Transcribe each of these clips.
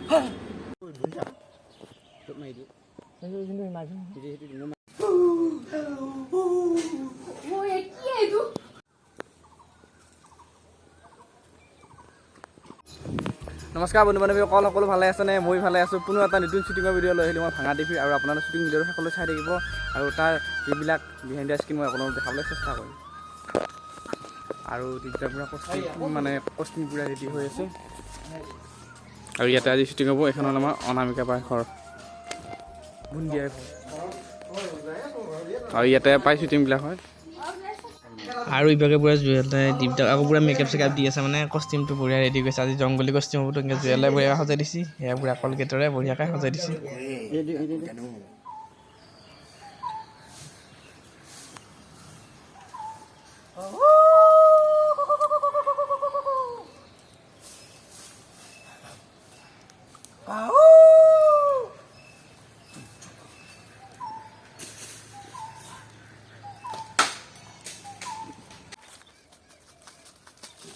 নমস্কাৰ বন্ধু বান্ধৱী সকলো ভালে আছেনে? মই ভালে আছোঁ। পুনৰ এটা নতুন শ্বুটিঙৰ ভিডিঅ' লৈ আহিলোঁ মই ভাঙা টিভি আৰু আপোনালোকৰ শ্বুটিং ভিডিঅ'টো সকলো চাই থাকিব আৰু তাৰ যিবিলাক বিহাইণ্ড দ্য স্ক্ৰীন মই আপোনালোকক দেখাবলৈ চেষ্টা কৰিম। আৰু তেতিয়া পূৰা কষ্টিং পূৰা ৰেডি হৈ আছে আৰু ইয়াতে আজি শ্বুটিং হ'ব। এইখন হ'ল আমাৰ অনামিকা বাৰ ঘৰ বুন্দিয়াৰ ঘৰ আৰু ইয়াতে প্ৰায় শ্বুটিংবিলাক হয়। আৰু ইভাগে পুৰা জুৱেলাই দীপদাক আকৌ পুৰা মেকআপ চেকআপ দি আছে মানে কষ্টিউমটো বঢ়িয়া ৰেডি কৰিছে। আজি জংগলী কষ্টিউম হ'বতো এনেকৈ জুৱেলাই বঢ়িয়াকৈ সজাই দিছে। সেয়া পুৰা কলগেটৰে বঢ়িয়াকৈ সজাই দিছে।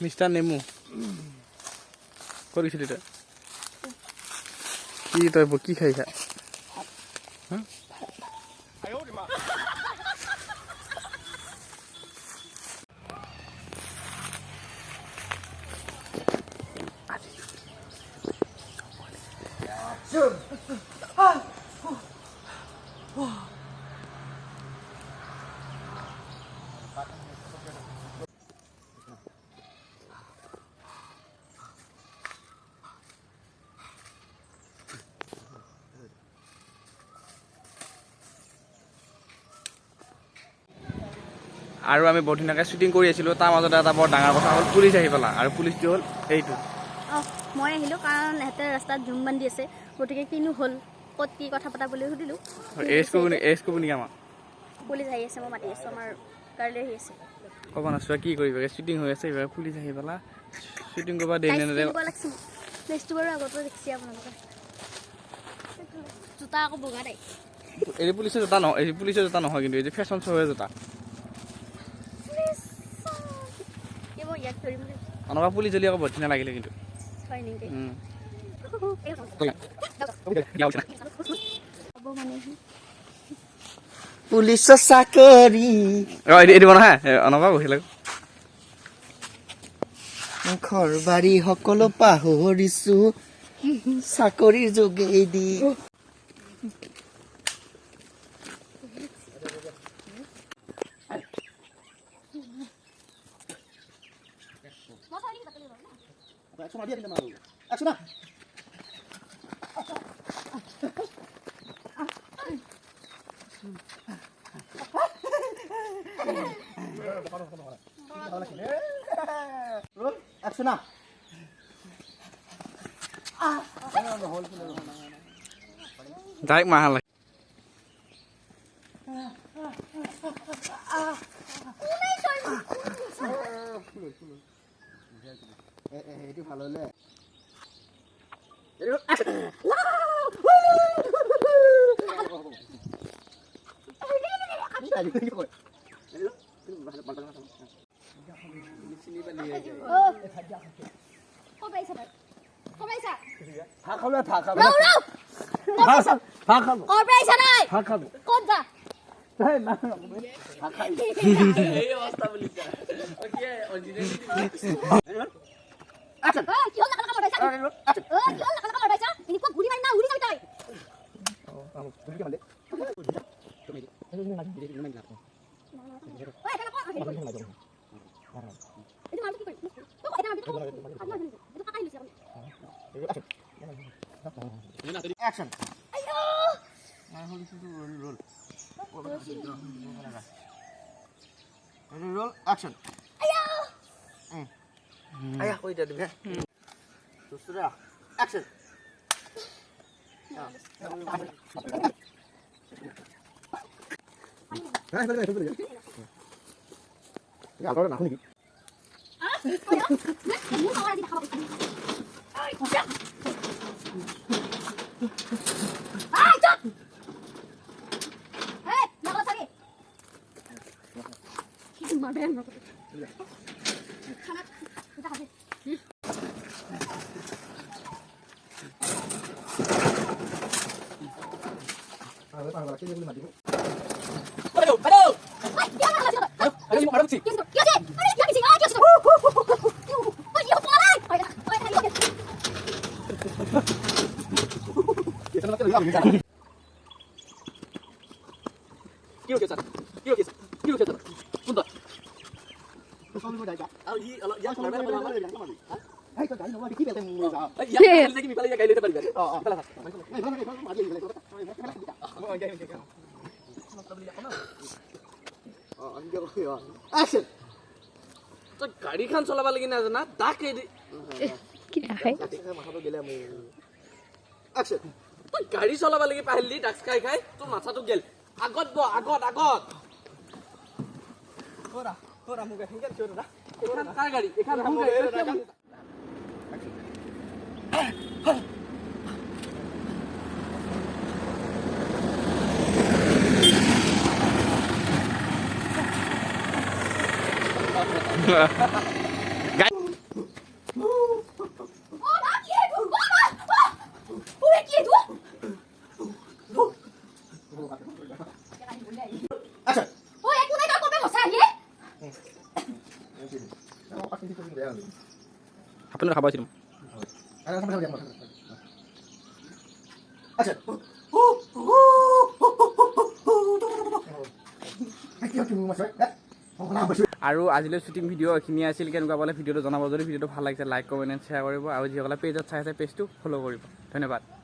মিষ্টাৰ নেমু কৰিছিলি তই কি খাইছা? আৰু আমি বহুত ধুনীয়াকৈ শ্বুটিং কৰি আছিলোঁ। তাৰ মাজতে এটা বৰ ডাঙৰ কথা হ'ল পুলিচ আহি পেলা আৰু পুলিচটো হ'ল এইটো। মই আহিলোঁ কাৰণ সিহঁতে ৰাস্তাত জুম বান্ধি আছে, গতিকে কিনো হ'ল ক'ত কি কথা পতা বুলি সুধিলোঁ। এৰেষ্ট কৰিব নেকি আমাক? পুলিচ আহি আছে, মই মাতি আছোঁ, আমাৰ গাড়ীলৈ আহি আছে। ক'ব নাচোৱা কি কৰিব শ্বুটিং হৈ আছে এইবাৰ পুলিচ আহি পেলা শ্বুটিং কৰিব দিয়ে নে প্লেচটো বাৰু আগৰ পৰা দেখিছে আপোনালোকে। জোতা আকৌ বগা দেই। এই পুলিচৰ জোতা নহয় কিন্তু এই যে ফেশ্বন শ্ব'ৰ জোতা। এনেকুৱা পুলিচ জলি আকৌ বহুত ধুনীয়া লাগিলে কিন্তু। পুলিচৰ চাকৰি দিব নহয় এনেকুৱা বহি লাগিব। ঘৰ বাৰী সকলো পাহৰিছো চাকৰিৰ যোগেদি। ডাইৰেক্ট মাৰা লাগে। এইটো ভাল হ'লে action. Roll action. Ayah, kau tidak dengar. Terus sudah action. Ya, kalau nak ni. তই গাড়ীখন চলাব লাগি নাজানা তাকে তই গাড়ী চলাব লাগি পাহিলি ডাক্স খাই খাই তোৰ মাথাটো গেল আগত ব আগত আগত এইখন কাৰ গাড়ী এইখন মোৰ গাড়ী আপুনি খাব আহিছিলোঁ আৰু আজিলৈ শ্বুটিং ভিডিঅ' এইখিনি আছিল কেনেকুৱা পালে ভিডিঅ'টো জনাব যদি ভিডিঅ'টো ভাল লাগিছে লাইক কমেণ্ট শ্বেয়াৰ কৰিব আৰু যিসকলে পেজত চাই আছে পেজটো ফ'ল' কৰিব ধন্যবাদ